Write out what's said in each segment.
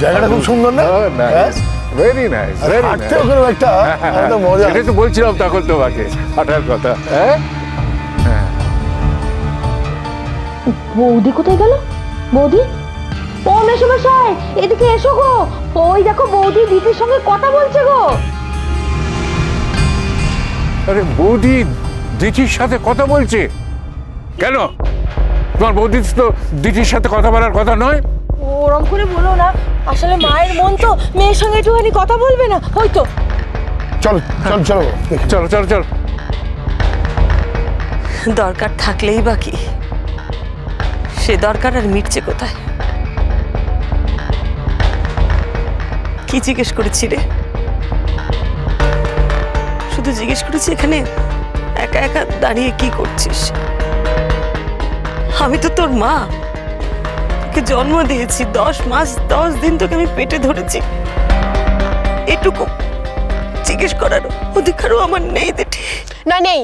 জায়গাটা খুব সুন্দর না? Very nice, very nice. একটা মজা। এটা তো বলছিলাম তখন তোমাকে হাঁটার কথা। বৌদি কোথায় গেল? বৌদি, ও মেশোমশাই এদিকে এসো গো। ওই দেখো বৌদি দিদির সঙ্গে কথা বলছে গো। আরে বৌদি দিদির সাথে কথা বলছে কেন? তোমার বৌদি তো দিদির সাথে কথা বলার কথা নয়। ওরম করে বলো না, আসলে মায়ের মন তো মেয়ের সঙ্গে একটুখানি কথা বলবে না হয়তো। চলো চলো চলো চলো চলো চলো। দরকার থাকলেই বাকি, সে দরকার আর মিটছে কোথায়? কি জিজ্ঞেস করেছি রে? শুধু জিজ্ঞেস করেছি এখানে একা একা দাঁড়িয়ে কি করছিস? আমি তো তোর মা, তোকে জন্ম দিয়েছি, 10 মাস 10 দিন তোকে আমি পেটে ধরেছি। এটুকু জিজ্ঞেস করার অধিকারও আমার নেই দিদি। না নেই।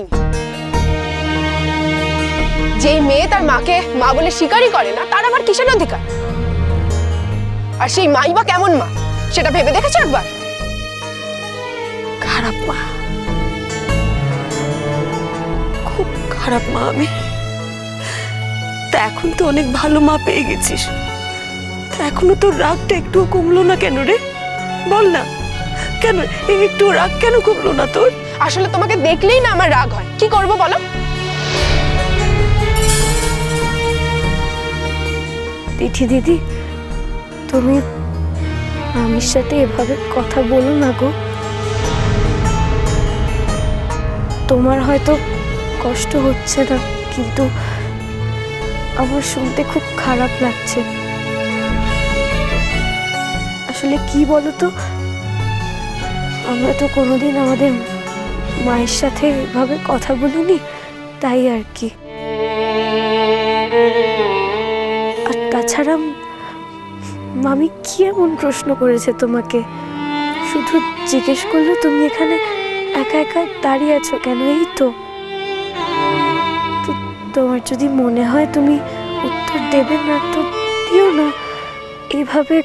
যেই মেয়ে তার মাকে মা বলে স্বীকারই করে না, তার আবার কিসের অধিকার? আর সেই মাই বা কেমন মা সেটা ভেবে দেখেছো একবার? খারাপ মা, খুব খারাপ মা আমি। তা এখন তো অনেক ভালো মা পেয়ে গেছিস, তা এখনো তোর রাগটা একটুও কমলো না কেন রে? বল না, কেন একটু রাগ কেন কমলো না তোর? আসলে তোমাকে দেখলেই না আমার রাগ হয়। কি করবো বলো? দিঠি দিদি, তুমি আমির সাথে এভাবে কথা বলো না গো। তোমার হয়তো কষ্ট হচ্ছে না, কিন্তু আমার শুনতে খুব খারাপ লাগছে। আসলে কি বলো তো, আমরা তো কোনোদিন আমাদের মায়ের সাথে এভাবে কথা বলিনি, তাই আর কি। আর তাছাড়া মামি কি এমন প্রশ্ন করেছে তোমাকে? শুধু জিজ্ঞেস করলো তুমি এখানে একা একা দাঁড়িয়ে আছো কেন, এই তো। তোমার যদি মনে হয় তুমি উত্তর দেবে না তো দিও না, এইভাবে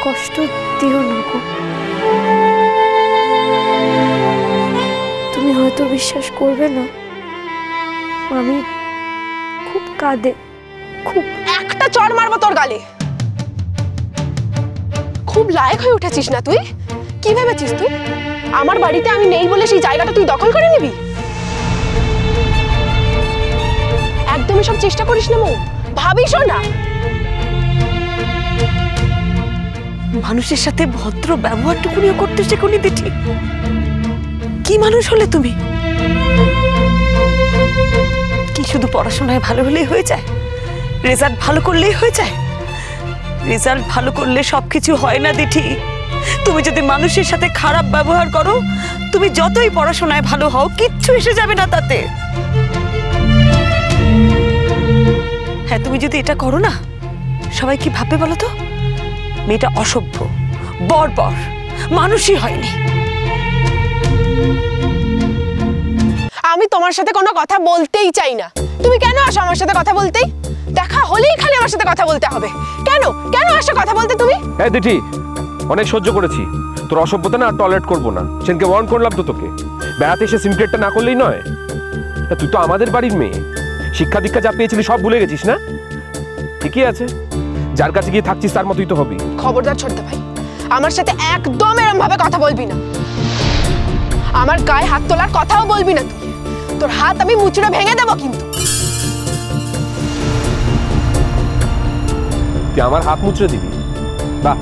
কষ্ট দিও না গো। তুমি হয়তো বিশ্বাস করবে না, আমি খুব কাঁদে, খুব। একটা চড় মারবো তোর গালে। খুব লায়ক হয়ে উঠেছিস না তুই? কি ভেবেছিস তুই আমার বাড়িতে আমি নেই বলে সেই জায়গাটা তুই দখল করে নিবি? একদমই সব চেষ্টা করিস না মৌ, ভাবিসও না। মানুষের সাথে ভদ্র ব্যবহারটুকুনিও করতে শেখনি দিঠি? কি মানুষ হলে তুমি? কি শুধু পড়াশোনায় ভালো হলেই হয়ে যায়? রেজাল্ট ভালো করলেই হয়ে যায়? রেজাল্ট ভালো করলে সবকিছু হয় না দিঠি। তুমি যদি মানুষের সাথে খারাপ ব্যবহার করো, তুমি যতই পড়াশোনায় ভালো হও, কিচ্ছু এসে যাবে না তাতে। হ্যাঁ, তুমি যদি এটা করো না, সবাই কি ভাববে বলো তো? মেয়েটা অসভ্য, বর্বর, মানুষই হয়নি। আমি তোমার সাথে কোনো কথা বলতেই চাই না। তুমি কেন আসো আমার সাথে কথা বলতেই? দেখা হলেই খালি আমার সাথে কথা বলতে হবে। কেন কেন আসো কথা বলতে তুমি? এই দিঠি, অনেক সহ্য করেছি, তোর অসভ্যতা না আর টলারেট করবো না। সেনকে ওয়ার্ন করলাম তো তোকে, বেড়াতে এসে সিমপ্লেটটা না করলেই নয়। তুই তো আমাদের বাড়ির মেয়ে, শিক্ষা দীক্ষা যা পেয়েছিলি সব ভুলে গেছিস না? ঠিকই আছে, যার কাছে গিয়ে থাকছিস তার মতোই তো হবি। খবরদার ছোট্ট ভাই, আমার সাথে একদম এরম ভাবে কথা বলবি না। আমার গায়ে হাত তোলার কথাও বলবি না তুই। তোর হাত আমি মুচড়ে ভেঙে দেবো কিন্তু। তুই আমার হাত মুচড়ে দিবি? বাহ,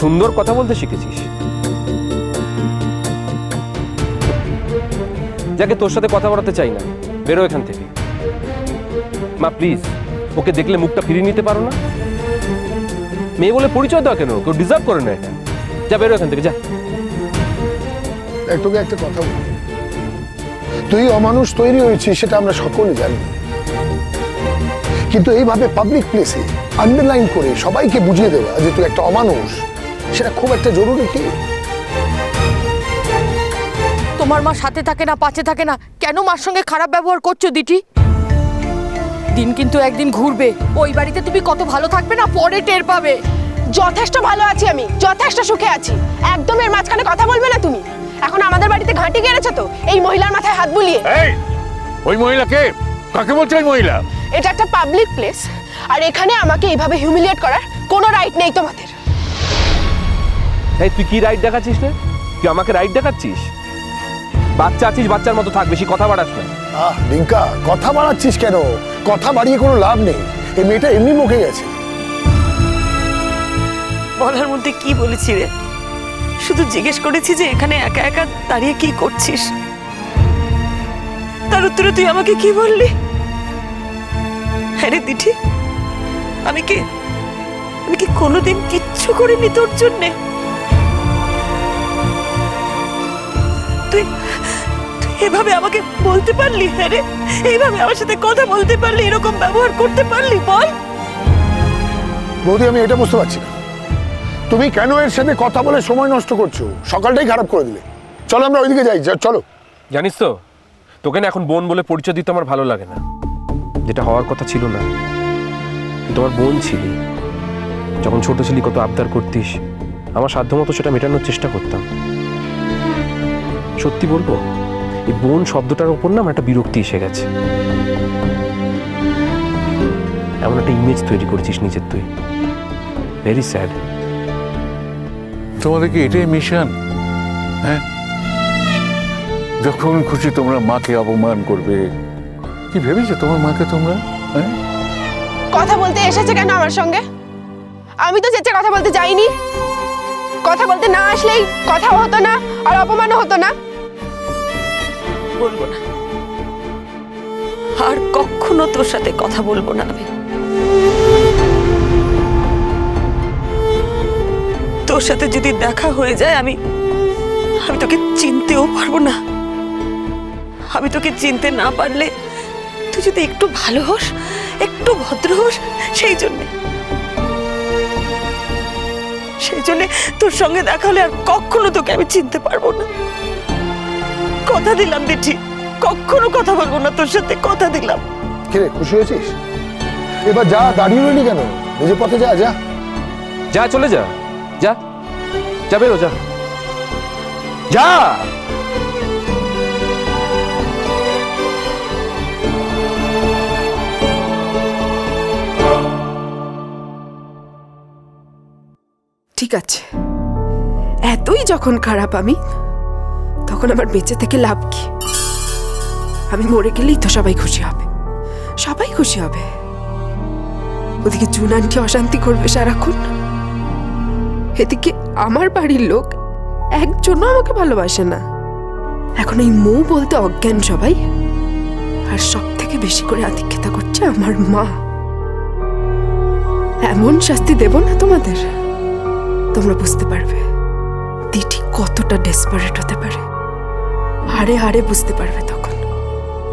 সুন্দর কথা বলতে শিখেছিস। যাকে তোর সাথে কথা বলাতে চাই না, বেরো এখান থেকে। মা প্লিজ, ওকে দেখলে মুখটা ফিরিয়ে নিতে পারো না? মেয়ে বলে পরিচয় দাও কেন? কেউ ডিজার্ভ করে না এটা। যা, বেরো এখান থেকে, যা। তোকে একটা কথা বল, তুই অমানুষ তৈরি হয়েছিস সেটা আমরা সকলে জানি, কিন্তু এইভাবে পাবলিক প্লেসে আন্ডারলাইন করে সবাইকে বুঝিয়ে দেওয়া যে তুই একটা অমানুষ, সেটা খুব একটা জরুরি কি? তোমার মা সাথে থাকে না, পাশে থাকে না, কেন মার সঙ্গে খারাপ ব্যবহার করছো দিঠি? দিন কিন্তু একদিন ঘুরবে, ওই বাড়িতে তুমি কত ভালো থাকবে না পরে টের পাবে। যথেষ্ট ভালো আছি আমি, যথেষ্ট সুখে আছি। একদম এর মাঝখানে কথা বলবে না তুমি। এখন আমাদের বাড়িতে ঘাঁটি গেড়েছো তো এই মহিলার মাথায় হাত বুলিয়ে। এই ওই মহিলা কে? কাকে বলছো ওই মহিলা? এটা একটা পাবলিক প্লেস, আর এখানে আমাকে এইভাবে হিউমিলিয়েট করার কোনো রাইট নেই তোমাদের। এই তুই কি রাইট দেখাচ্ছিস রে? তুই আমাকে রাইট দেখাচ্ছিস? বাচ্চা আছিস, বাচ্চার মতো থাক, বেশি কথা বাড়াস না। ডিঙ্কা, কথা বাড়াচ্ছিস কেন? কথা বাড়িয়ে কোনো লাভ নেই। এই মেয়েটা এমনি মুখে গেছে। বলার মধ্যে কি বলেছি রে? শুধু জিজ্ঞেস করেছি যে এখানে একা একা দাঁড়িয়ে কি করছিস। তার উত্তরে তুই আমাকে কি বললি? হ্যাঁ রে দিঠি, আমি কি কোনোদিন কিচ্ছু করিনি তোর জন্যে? তুই এভাবে আমাকে বলতে পারলি? হ্যাঁ রে, এইভাবে আমার সাথে কথা বলতে পারলি, এরকম ব্যবহার করতে পারলি? বল বৌদি, আমি এটা বুঝতে পারছি না তুমি কেন এর সাথে কথা বলে সময় নষ্ট করছো। সকালটাই খারাপ করে দিলে। চলো আমরা ওইদিকে যাই। চলো। জানিস তো, তোকে না এখন বোন বলে পরিচয় দিতে আমার ভালো লাগে না। যেটা হওয়ার কথা ছিল না, তোমার বোন ছিলি। যখন ছোট ছিলি কত আবদার করতিস, আমার সাধ্যমতো সেটা মেটানোর চেষ্টা করতাম। সত্যি বলবো, এই বোন শব্দটার ওপর না আমার একটা বিরক্তি এসে গেছে। এমন একটা ইমেজ তৈরি করেছিস নিজের তুই। Very sad. তোমাদের কি এটাই মিশন? হ্যাঁ, যখন খুশি তোমরা মাকে অপমান করবে। কি ভেবেছো তোমার মাকে তোমরা? হ্যাঁ, কথা বলতে এসেছে কেন আমার সঙ্গে? আমি তো চেঁচে কথা বলতে যাইনি। কথা বলতে না আসলেই কথাও হতো না আর অপমানও হতো না। বলবো না, আর কখনো তোর সাথে কথা বলবো না আমি। তোর সাথে যদি দেখা হয়ে যায় আমি তোকে চিনতেও পারবো না। আমি তোকে চিনতে না পারলে তুই যদি একটু ভালো হোস, একটু ভদ্র হোস, সেই জন্যে তোর সঙ্গে দেখা হলে আর কখনো তোকে আমি চিনতে পারবো না। কথা দিলাম দিঠি, কখনো কথা বলবো না তোর সাথে, কথা দিলাম। কিরে, খুশি হয়েছিস? এবার যা, দাঁড়িয়ে রইলি কেন? নিজের পথে যা। যা যা, চলে যা, যা যা, বেরো, যা যা। ঠিক আছে, এতই যখন খারাপ আমি, তখন আমার বেঁচে থেকে লাভ কি? আমি মরে গেলেই তো সবাই খুশি হবে, সবাই খুশি হবে। ওদিকে জুন আন্টি অশান্তি করবে সারাক্ষণ, এদিকে আমার বাড়ির লোক একজনও আমাকে ভালোবাসে না। এখন এই মৌ বলতে অজ্ঞান সবাই, আর সব থেকে বেশি করে আধিক্যতা করছে আমার মা। এমন শাস্তি দেব না তোমাদের, তোমরা বুঝতে পারবে দিঠি কতটা ডেসপারেট হতে পারে। হারে হারে বুঝতে পারবে তখন।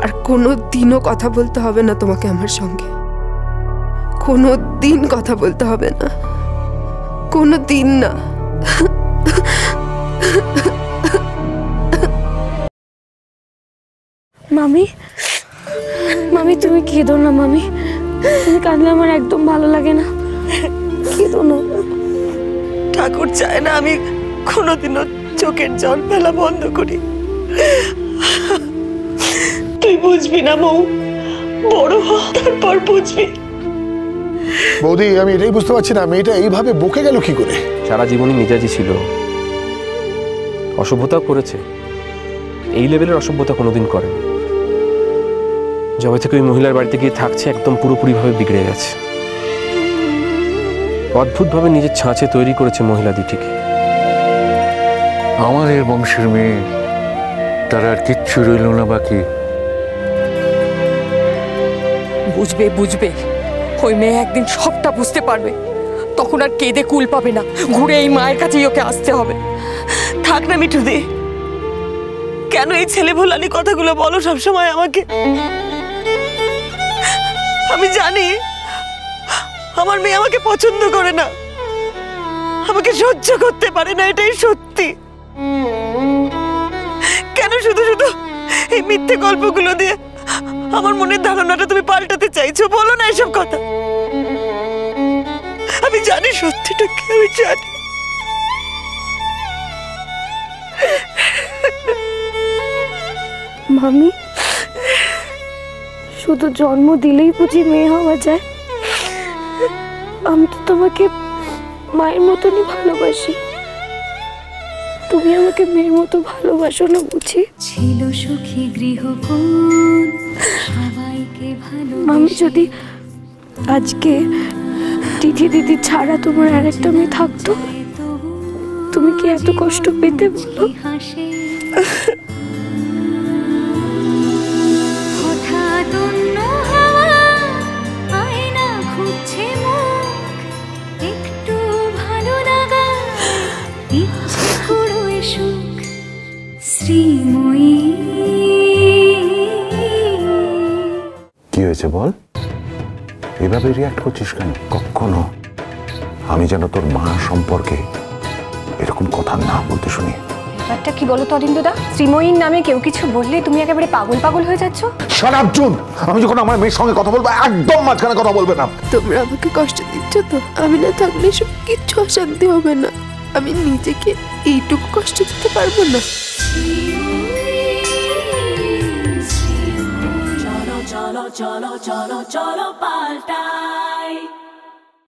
আর কোনো দিনও কথা বলতে হবে না তোমাকে আমার সঙ্গে, কোনো দিন কথা বলতে হবে না, কোনো দিন না। মামি, মামি তুমি কেঁদো না মামি। তুমি কাঁদলে আমার একদম ভালো লাগে না। কেঁদো না। ঠাকুর চায় না আমি কোনোদিনও চোখের জল ফেলা বন্ধ করি। তুই বুঝবি না মৌ, বড় হ, তারপর বুঝবি। বৌদি, আমি এটাই বুঝতে পারছি না মেয়েটা এইভাবে বকে গেল কি করে। সারা জীবনই মেজাজি ছিল, অসভ্যতাও করেছে। এই লেভেলের অসভ্যতা কোনোদিন করেনি। যবে থেকে ওই মহিলার বাড়িতে গিয়ে থাকছে, একদম পুরোপুরিভাবে বিগড়ে গেছে। অদ্ভুতভাবে নিজের ছাঁচে তৈরি করেছে মহিলা দিটিকে। আমাদের বংশের মেয়ে, তারা আর কিচ্ছু রইল না বাকি। বুঝবে বুঝবে, ওই মেয়ে একদিন সবটা বুঝতে পারবে। তখন আর কেঁদে কুল পাবে না, ঘুরে এই মায়ের কাছেই ওকে আসতে হবে। থাক না মিঠুদি, কেন এই ছেলে ভোলানি কথাগুলো বলো সবসময় আমাকে? আমি জানি আমার মেয়ে আমাকে পছন্দ করে না, আমাকে সহ্য করতে পারে না, এটাই সত্যি। কেন শুধু শুধু এই মিথ্যে গল্পগুলো দিয়ে আমার মনের ধারণাটা তুমি পাল্টাতে চাইছো? বলো না এসব কথা। আমি জানি সত্যিটা কি, আমি জানি। মামি, শুধু জন্ম দিলেই বুঝি মেয়ে হওয়া যায়? আমি তো তোমাকে মায়ের মতনই ভালোবাসি, তুমি আমাকে মেয়ের মতো ভালোবাসো না বুঝি? ছিল সুখী গৃহকোণ সবাইকে ভালো। মামি, যদি আজকে দিদি ছাড়া তোমার আরেকটা মেয়ে থাকতো, তুমি কি এত কষ্ট পেতে বলো? হঠাৎ অন্য হাওয়া আয়না খুঁজছে মুখ, একটু ভালো লাগা ইচ্ছে করো সুখ শ্রীময়ী। কি হয়েছে বল? এভাবে রিয়াক্ট করছিস কেন? কখনো আমি যেন তোর মা সম্পর্কে এরকম কথা না বলতে শুনি। ব্যাপারটা কি বলো তো অরিন্দুদা, শ্রীময়ীর নামে কেউ কিছু বললে তুমি একেবারে পাগল পাগল হয়ে যাচ্ছ। শাট জুন, আমি যখন আমার মেয়ের সঙ্গে কথা বলবো একদম মাঝখানে কথা বলবে না। তোমরা আমাকে কষ্ট দিচ্ছ তো? আমি না থাকলে সব কিচ্ছু অশান্তি হবে না। আমি নিজেকে এইটুকু কষ্ট দিতে পারবো না। চলো চলো চলো চলো চলো পাল্টা।